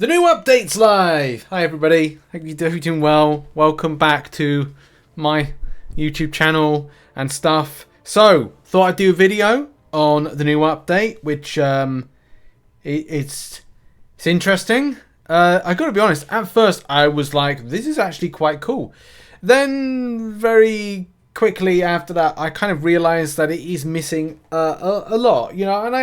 The new update's live! Hi everybody, hope you're doing well. Welcome back to my YouTube channel and stuff. So, thought I'd do a video on the new update, which it's interesting. I gotta be honest, at first I was like, this is actually quite cool. Then very quickly after that, I kind of realised that it is missing a lot, you know, and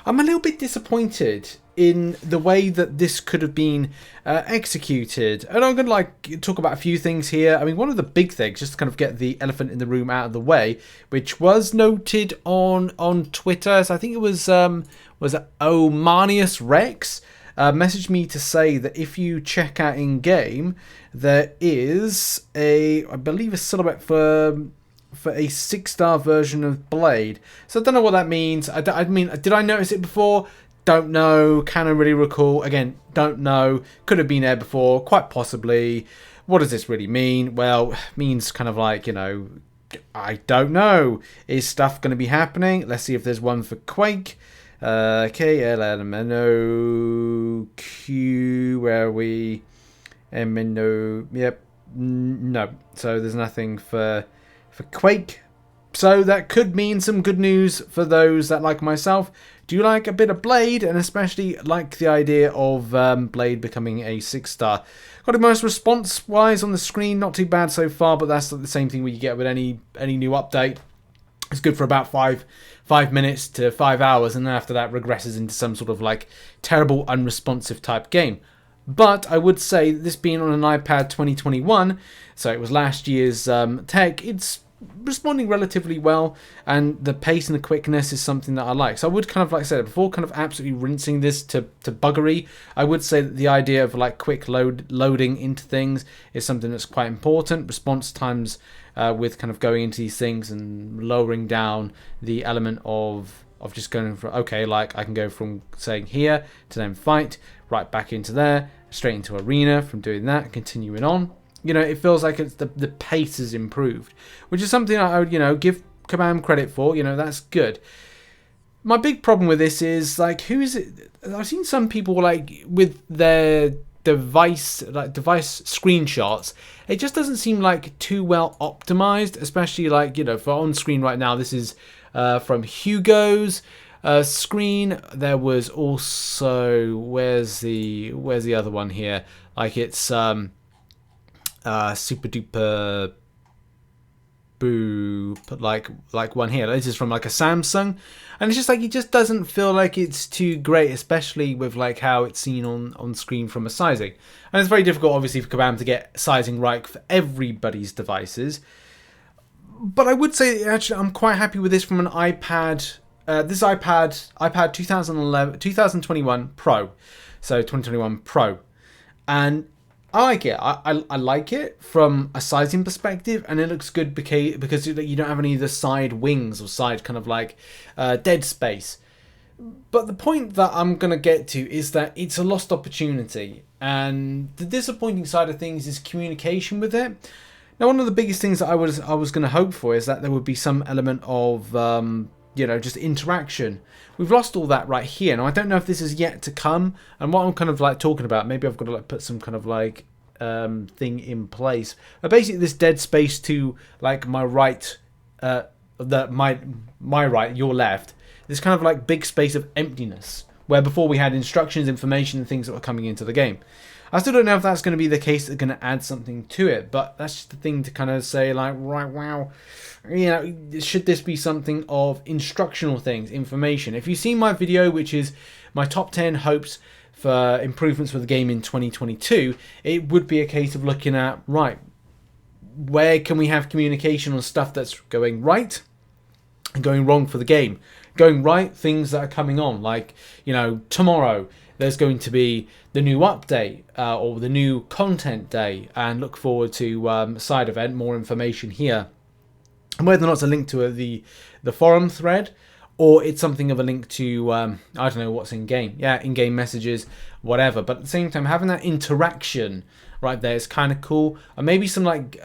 I'm a little bit disappointed in the way that this could have been executed. And I'm going to talk about a few things here. I mean, one of the big things, just to kind of get the elephant in the room out of the way, which was noted on Twitter. So I think it was Omanius Rex messaged me to say that if you check out in game, there is I believe a silhouette for a 6-star version of Blade. So I don't know what that means. I mean, did I notice it before? Don't know. Can I really recall? Again, don't know. Could have been there before. Quite possibly. What does this really mean? Well, it means kind of like, you know, I don't know. Is stuff going to be happening? Let's see if there's one for Quake. KLMNOQ. Where are we? MNO. Yep. No. So there's nothing for Quake. So that could mean some good news for those that, like myself, do like a bit of Blade, and especially like the idea of Blade becoming a 6-star. Got the most response-wise on the screen, not too bad so far, but that's the same thing we get with any new update. It's good for about 5 minutes to 5 hours, and then after that regresses into some sort of like terrible unresponsive type game. But I would say this being on an iPad 2021, so it was last year's tech, it's responding relatively well, and the pace and the quickness is something that I like. So I would kind of, like I said before, kind of absolutely rinsing this to buggery, I would say that the idea of like quick loading into things is something that's quite important. Response times with kind of going into these things and lowering down the element of just going from, okay, like I can go from saying here to then fight, right back into there, straight into arena, from doing that, continuing on. You know, it feels like it's the pace has improved, which is something I would, you know, give Kabam credit for. You know, that's good. My big problem with this is, like, who is it? I've seen some people, like, with their device screenshots. It just doesn't seem like too well optimized, especially, like, you know, for on screen right now. This is from Hugo's screen. There was also, where's the other one here? Like, it's super duper boo, like one here. This is from like a Samsung, and it's just like, it just doesn't feel like it's too great, especially with like how it's seen on screen from a sizing. And it's very difficult, obviously, for Kabam to get sizing right for everybody's devices. But I would say actually I'm quite happy with this from an iPad. This iPad 2021 Pro, so 2021 Pro, and I like it. I like it from a sizing perspective, and it looks good because you don't have any of the side wings or side kind of like dead space. But the point that I'm going to get to is that it's a lost opportunity, and the disappointing side of things is communication with it. Now, one of the biggest things that I was going to hope for is that there would be some element of you know, just interaction. We've lost all that right here. Now, I don't know if this is yet to come, and what I'm kind of like talking about, maybe I've got to like put some kind of like thing in place. But basically, this dead space to like my right, my right, your left. This kind of like big space of emptiness, where before we had instructions, information, and things that were coming into the game. I still don't know if that's going to be the case. They're going to add something to it, but that's just the thing to kind of say, like, right, wow, you know, should this be something of instructional things, information? If you've seen my video, which is my top 10 hopes for improvements for the game in 2022, it would be a case of looking at, right, where can we have communication on stuff that's going right and going wrong for the game? Going right, things that are coming on, like, you know, tomorrow there's going to be the new update or the new content day, and look forward to a side event, more information here. And whether or not it's a link to the forum thread, or it's something of a link to, I don't know what's in game. Yeah, in-game messages, whatever. But at the same time, having that interaction right there is kind of cool. And maybe some like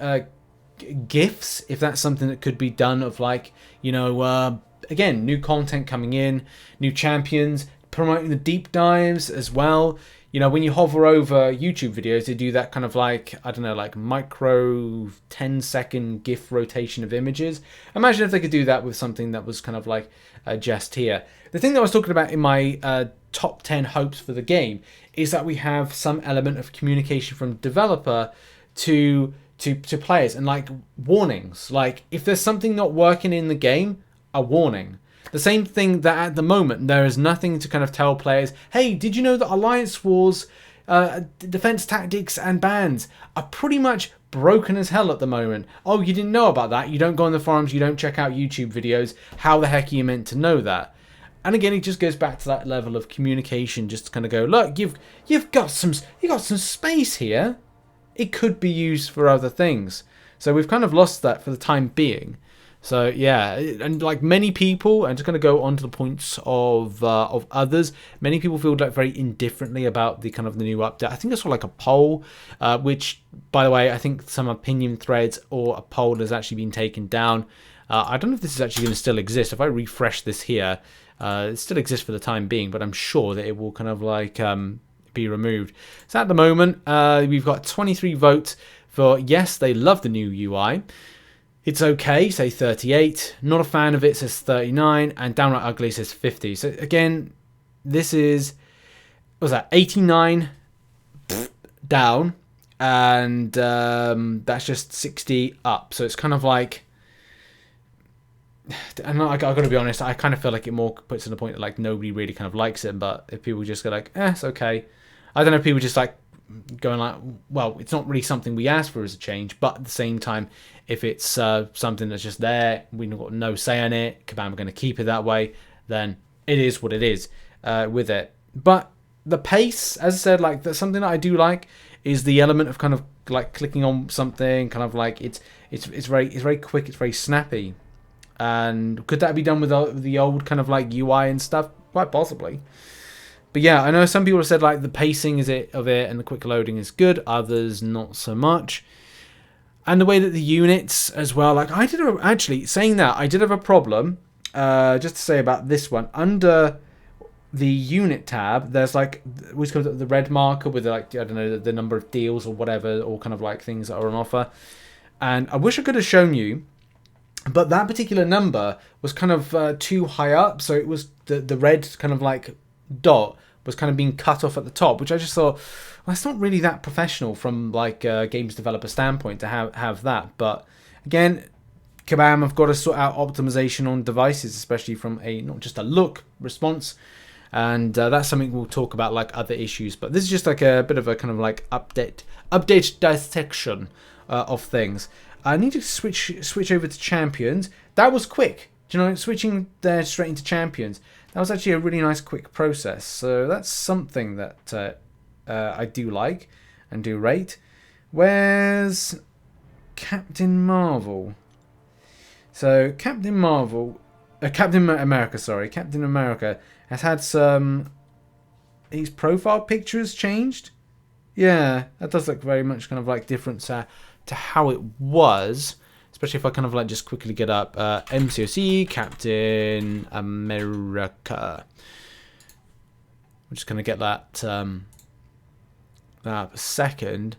GIFs, if that's something that could be done, of like, you know, again, new content coming in, new champions, promoting the deep dives as well. You know, when you hover over YouTube videos, they do that kind of like, I don't know, like micro 10-second GIF rotation of images. Imagine if they could do that with something that was kind of like just here. The thing that I was talking about in my top 10 hopes for the game is that we have some element of communication from developer to players, and like warnings. Like if there's something not working in the game, a warning. The same thing that at the moment, there is nothing to kind of tell players, hey, did you know that Alliance Wars, defense tactics and bans are pretty much broken as hell at the moment? Oh, you didn't know about that? You don't go on the forums, you don't check out YouTube videos. How the heck are you meant to know that? And again, it just goes back to that level of communication, just to kind of go, look, you've got some space here. It could be used for other things. So we've kind of lost that for the time being. So yeah, and like many people, I'm just going to go on to the points of others. Many people feel like very indifferently about the kind of the new update. I think I saw like a poll, which, by the way, I think some opinion threads or a poll has actually been taken down. I don't know if this is actually going to still exist. If I refresh this here, it still exists for the time being, but I'm sure that it will kind of like be removed. So at the moment, we've got 23 votes for yes, they love the new UI. It's okay, say 38. Not a fan of it, says 39. And downright ugly says 50. So again, this is, what was that, 89 down. And that's just 60 up. So it's kind of like, and I got to be honest, I kind of feel like it more puts to the point that like nobody really kind of likes it. But if people just go like, it's okay. I don't know if people just like going like, well, it's not really something we asked for as a change, but at the same time, if it's something that's just there, we've got no say on it, Kabam are going to keep it that way, then it is what it is with it. But the pace, as I said, like that's something that I do like, is the element of kind of like clicking on something, kind of like it's very quick, it's very snappy. And could that be done with the old kind of like UI and stuff? Quite possibly. But yeah, I know some people have said like the pacing of it and the quick loading is good. Others not so much. And the way that the units as well, like actually saying that, I did have a problem. Just to say about this one, under the unit tab, there's like which comes up the red marker with like, I don't know, the number of deals or whatever, or kind of like things that are on offer. And I wish I could have shown you, but that particular number was kind of too high up, so it was the red kind of like dot was kind of being cut off at the top, which I just thought, well, it's not really that professional from like a games developer standpoint to have that. But again, Kabam have got to sort out optimization on devices, especially from a not just a look response, and that's something we'll talk about like other issues. But this is just like a bit of a kind of like update dissection of things. I need to switch over to champions. That was quick. Do you know, switching there straight into champions, that was actually a really nice quick process. So that's something that I do like and do rate. Where's Captain Marvel? So Captain America has had some, his profile pictures changed. Yeah, that does look very much kind of like different to how it was. Especially if I kind of like just quickly get up MCOC, Captain America. I'm just going to get that a second.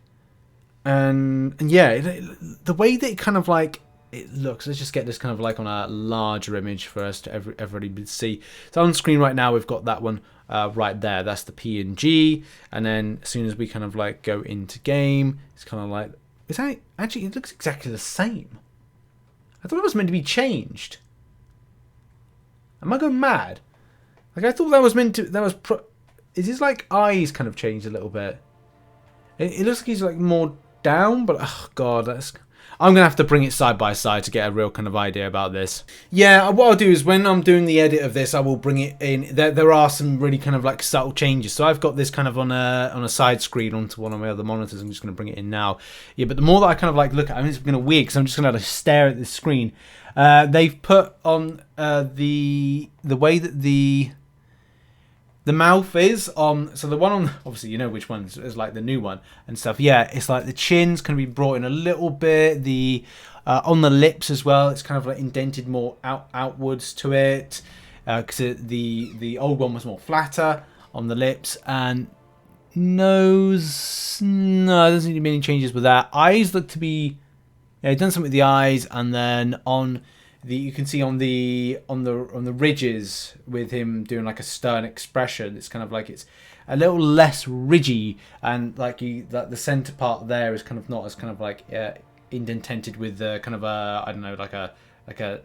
And yeah, the way that it kind of like it looks, let's just get this kind of like on a larger image for us to everybody see. So on screen right now, we've got that one right there. That's the PNG. And then as soon as we kind of like go into game, it's kind of like, actually, it looks exactly the same. I thought it was meant to be changed. Am I going mad? Like I thought that was meant to. Is his like eyes kind of changed a little bit? It looks like he's like more down, but oh god, I'm gonna have to bring it side by side to get a real kind of idea about this. Yeah, what I'll do is when I'm doing the edit of this, I will bring it in. There are some really kind of like subtle changes. So I've got this kind of on a side screen onto one of my other monitors. I'm just gonna bring it in now. Yeah, but the more that I kind of like look at it, it's gonna weird because I'm just gonna have to stare at this screen. They've put on the way that the mouth is on, so the one on, obviously you know which one is like the new one and stuff. Yeah, it's like the chin's can be brought in a little bit. The on the lips as well, it's kind of like indented more outwards to it. because the old one was more flatter on the lips, and nose, no, there doesn't seem to be any changes with that. Eyes look to be, yeah, done something with the eyes, and then on the, you can see on the ridges with him doing like a stern expression. It's kind of like it's a little less ridgy, and like the center part there is kind of not as kind of like indented with the kind of a, I don't know, like a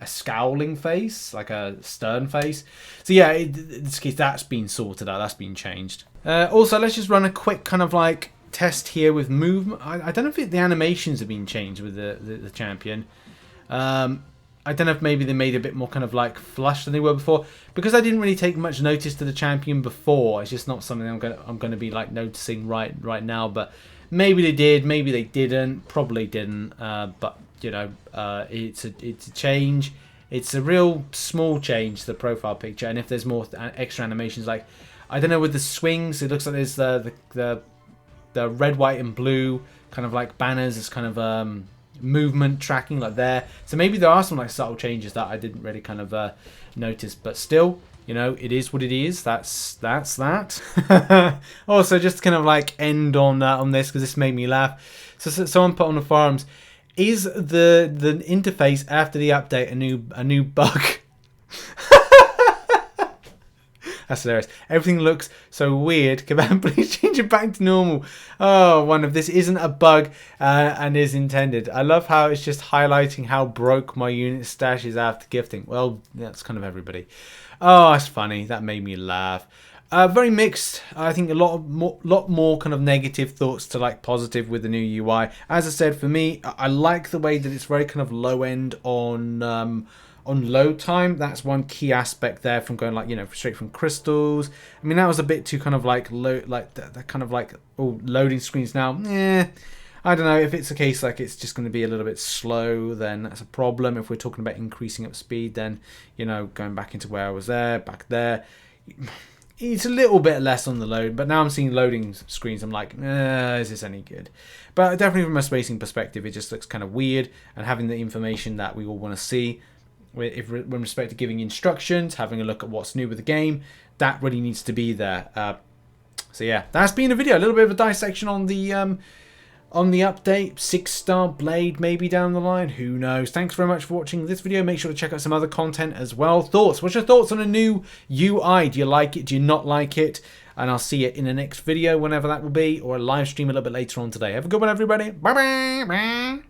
scowling face, like a stern face. So yeah, in this case, that's been sorted out. That's been changed. Also, let's just run a quick kind of like test here with movement. I don't know if the animations have been changed with the champion. I don't know if maybe they made it a bit more kind of like flush than they were before, because I didn't really take much notice to the champion before. It's just not something I'm gonna be like noticing right now. But maybe they did, maybe they didn't, probably didn't. But you know, it's a change. It's a real small change to the profile picture, and if there's more extra animations, like I don't know, with the swings, it looks like there's the red, white, and blue kind of like banners. It's kind of movement tracking like there. So maybe there are some like subtle changes that I didn't really kind of notice, but still, you know, it is what it is. That's that. Also, just to kind of like end on this, because this made me laugh. So someone put on the forums, is the interface after the update a new bug? That's hilarious. Everything looks so weird. Kabam, please change it back to normal. Oh, one of this isn't a bug and is intended. I love how it's just highlighting how broke my unit stash is after gifting. Well, that's kind of everybody. Oh, that's funny. That made me laugh. Very mixed. I think a lot more kind of negative thoughts to like positive with the new UI. As I said, for me, I like the way that it's very kind of low end on load time. That's one key aspect there, from going like, you know, straight from crystals. I mean, that was a bit too kind of like low, like that kind of like, oh, loading screens now. I don't know if it's a case like it's just going to be a little bit slow, then that's a problem. If we're talking about increasing up speed, then, you know, going back into where I was back there, it's a little bit less on the load. But now I'm seeing loading screens, I'm like, is this any good? But definitely from a spacing perspective, it just looks kind of weird, and having the information that we all want to see with respect to giving instructions, having a look at what's new with the game, that really needs to be there. So yeah, that's been a video, a little bit of a dissection on the update. 6-star blade maybe down the line, who knows. Thanks very much for watching this video. Make sure to check out some other content as well. Thoughts, what's your thoughts on a new UI? Do you like it, do you not like it? And I'll see you in the next video, whenever that will be, or a live stream a little bit later on today. Have a good one, everybody. Bye bye.